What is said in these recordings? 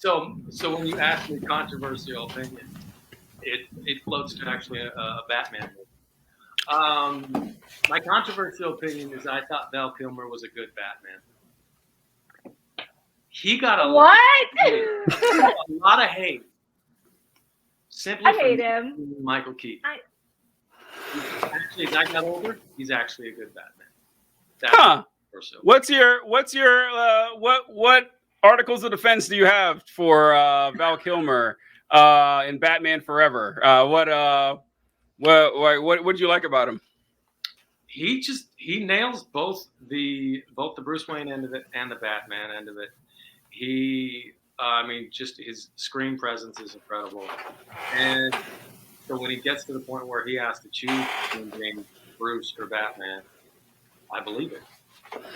So when you ask me controversial opinion, it floats to actually a Batman movie. My controversial opinion is I thought Val Kilmer was a good Batman. He got a lot of hate. Simply I hate him. Michael Keaton. Actually, as I got older, he's actually a good Batman. What's your what articles of defense do you have for Val Kilmer in Batman Forever? What did you like about him? He nails both the Bruce Wayne end of it and the Batman end of it. Just his screen presence is incredible. And so when he gets to the point where he has to choose between Bruce or Batman, I believe it.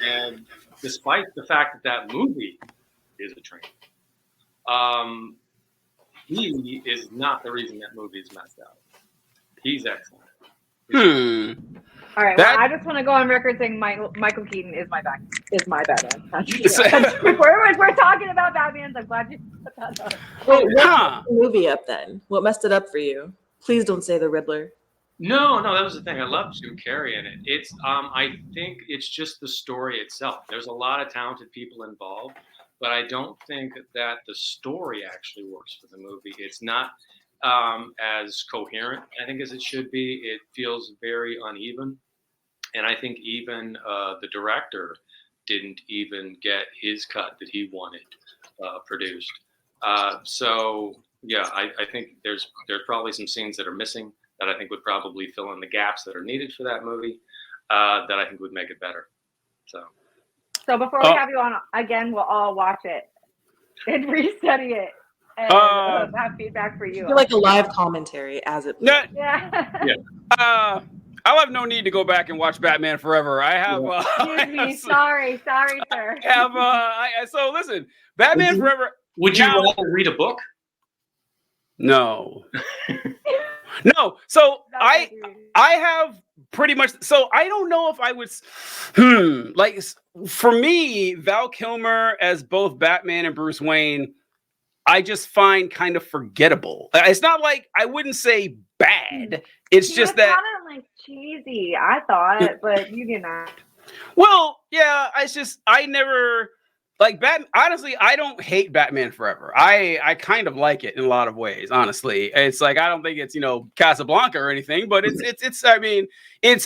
And despite the fact that movie is a train, he is not the reason that movie is messed up. He's excellent. All right. Well, I just want to go on record saying Michael Keaton is my Batman. If we're talking about Batmans, I'm glad you put that up. Wait, what messed the movie up then? What messed it up for you? Please don't say the Riddler. No, that was the thing. I love Jim Carrey in it. It's I think it's just the story itself. There's a lot of talented people involved, but I don't think that the story actually works for the movie. It's not as coherent, I think, as it should be. It feels very uneven. And I think even the director didn't even get his cut that he wanted produced. So yeah, I think there's probably some scenes that are missing that I think would probably fill in the gaps that are needed for that movie that I think would make it better. So before we have you on again, we'll all watch it and restudy it and have feedback for you. I feel like a live commentary as it. Yeah. I'll have no need to go back and watch Batman Forever. I have. Excuse me. Sorry, sir. So listen, Batman Forever. Would you rather read a book? No. No. So I have pretty much. So I don't know if I would. Like for me, Val Kilmer as both Batman and Bruce Wayne, I just find kind of forgettable. It's not like I wouldn't say bad. It's just that kind of like cheesy. I thought, but you can not. Well, yeah. I never like Batman. Honestly, I don't hate Batman Forever. I kind of like it in a lot of ways. Honestly, it's like I don't think it's Casablanca or anything, but it's. I mean,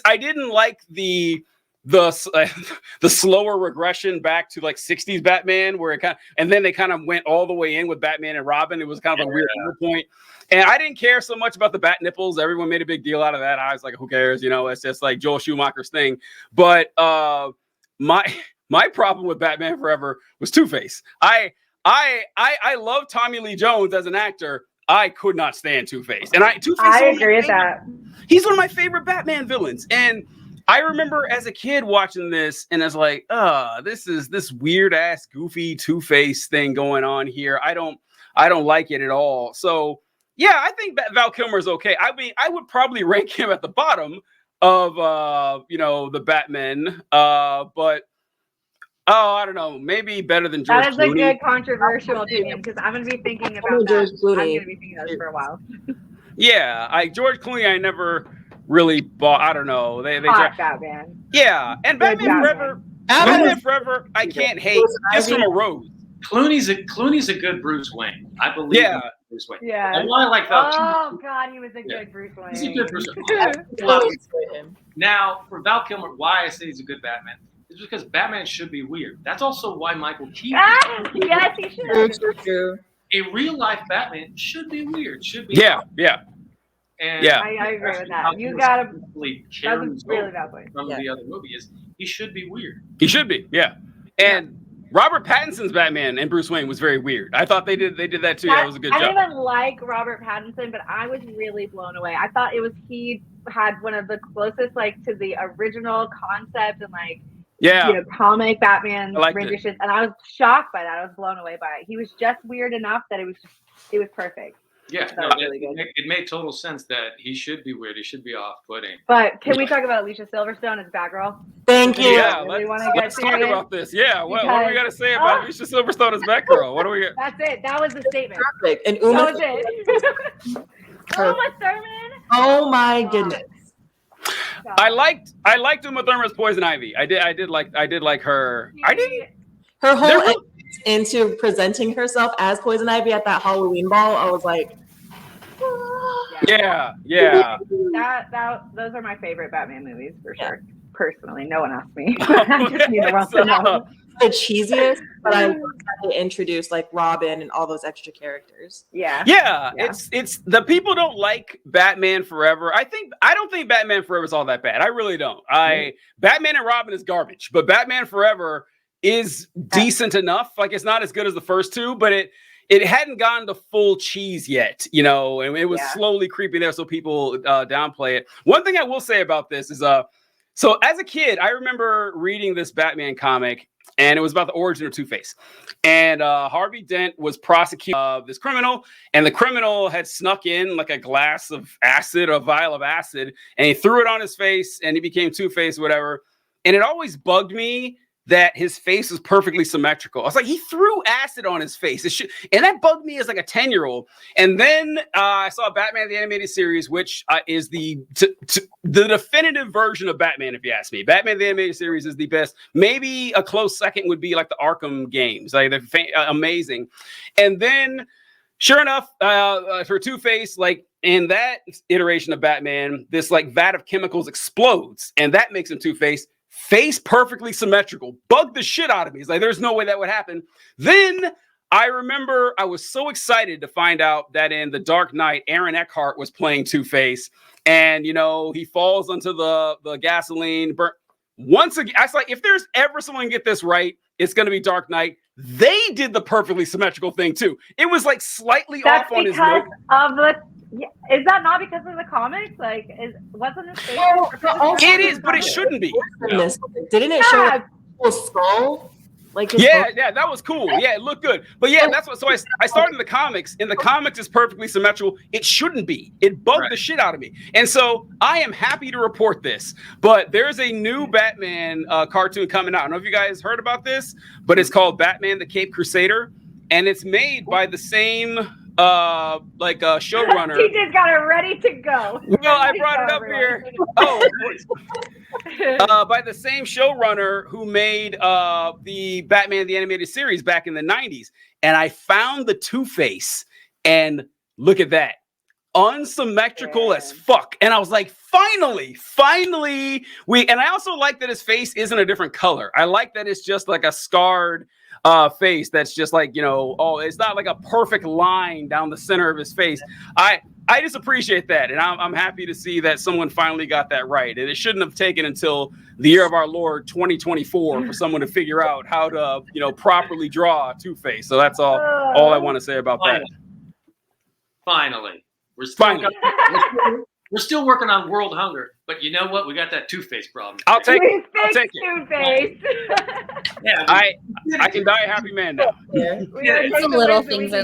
I didn't like the slower regression back to like 60s Batman where and then they kind of went all the way in with Batman and Robin. It was kind of a weird point. And I didn't care so much about the bat nipples. Everyone made a big deal out of that. I was like, who cares? It's just like Joel Schumacher's thing. But my problem with Batman Forever was Two-Face. I love Tommy Lee Jones as an actor. I could not stand Two-Face. And Two-Face. I agree with that. He's one of my favorite Batman villains. And I remember as a kid watching this, and I was like, this is this weird ass goofy Two-Face thing going on here. I don't like it at all. So yeah, I think Val Kilmer is okay. I mean, I would probably rank him at the bottom of the Batman. But I don't know, maybe better than George Clooney. That is a good controversial opinion because I'm going to be thinking about that. I'm going to be thinking about this for a while. Yeah, George Clooney, I never really bought. I don't know. They Batman. Yeah, and Batman Forever. Batman Forever, I can't hate. Just from a rose. Clooney's a good Bruce Wayne. I believe. Yeah. Bruce Wayne. Yeah. And why I like Val. Oh God, he was a good Bruce Wayne. He's a good Bruce Wayne. Now, for Val Kilmer, why I say he's a good Batman is because Batman should be weird. That's also why Michael Keaton. Yes, he should. True. A real life Batman should be weird. Should be. Yeah. And I agree with that. You gotta. That's really that way. From the other movie is he should be weird. He should be. Yeah. And Robert Pattinson's Batman and Bruce Wayne was very weird. I thought they did that too. That was a good job. I didn't even like Robert Pattinson, but I was really blown away. I thought he had one of the closest to the original concept and comic Batman renditions, and I was shocked by that. I was blown away by it. He was just weird enough that it was perfect. Yeah, That no, was really good. it made total sense that he should be weird. He should be off-putting. But can we talk about Alicia Silverstone as Batgirl? Thank you. Yeah, really want to get let's talk serious. about this. Yeah, what do we Because- got to say about Alicia Silverstone as Batgirl? What do we got? That's it. That was the statement. Perfect. And That Uma. was it. Uma Thurman. Oh my goodness. I liked Uma Thurman's Poison Ivy. I did like her. I didn't. Her whole There- entrance into presenting herself as Poison Ivy at that Halloween ball, I was like, Yeah. Those are my favorite Batman movies for sure. Personally, no one asked me. Oh, I just need to want to know. the cheesiest, but I love how they introduced like Robin and all those extra characters. Yeah. It's the people don't like Batman Forever. I don't think Batman Forever is all that bad. I really don't. Batman and Robin is garbage, but Batman Forever is decent enough. Like it's not as good as the first two, but it hadn't gotten to full cheese yet, and it was slowly creeping there, so people downplay it. One thing I will say about this is, so as a kid, I remember reading this Batman comic, and it was about the origin of Two-Face. And Harvey Dent was prosecuting this criminal, and the criminal had snuck in like a glass of acid, a vial of acid, and he threw it on his face, and he became Two-Face, whatever. And it always bugged me that his face was perfectly symmetrical. I was like, he threw acid on his face. And that bugged me as like a 10-year-old. And then I saw Batman the Animated Series, which is the definitive version of Batman, if you ask me. Batman the Animated Series is the best. Maybe a close second would be like the Arkham games. Like they're amazing. And then, sure enough, for Two-Face, like in that iteration of Batman, this like vat of chemicals explodes, and that makes him Two-Face. Face perfectly symmetrical. Bugged the shit out of me. It's like, there's no way that would happen. Then I remember I was so excited to find out that in The Dark Knight, Aaron Eckhart was playing Two-Face. And, he falls onto the gasoline. Once again, I was like, if there's ever someone can get this right, it's going to be Dark Knight. They did the perfectly symmetrical thing, too. It was like slightly off on his nose. Is that not because of the comics? Like, wasn't his face? It is, but it shouldn't be. Didn't it show a full skull? Like that was cool. Yeah, it looked good. But yeah, that's what. So I started in the comics. In the comics, it's perfectly symmetrical. It shouldn't be. It bugged the shit out of me. And so I am happy to report this. But there's a new Batman cartoon coming out. I don't know if you guys heard about this, but it's called Batman the Caped Crusader, and it's made by the same showrunner. He just got it ready to go. Well, I brought it up here. By the same showrunner who made the Batman the Animated Series back in the 90s. And I found the Two-Face, and look at that. Unsymmetrical as fuck. And I was like, finally, and I also like that his face isn't a different color. I like that it's just like a scarred face that's just like, it's not like a perfect line down the center of his face. I just appreciate that, and I'm happy to see that someone finally got that right. And it shouldn't have taken until the year of our Lord 2024 for someone to figure out how to properly draw Two-Face. So that's all I want to say about that. Finally. We're still working on world hunger, but you know what? We got that Two-Face problem. I'll take it. Two-Face. Yeah, I can die a happy man now. Yeah. Some little things in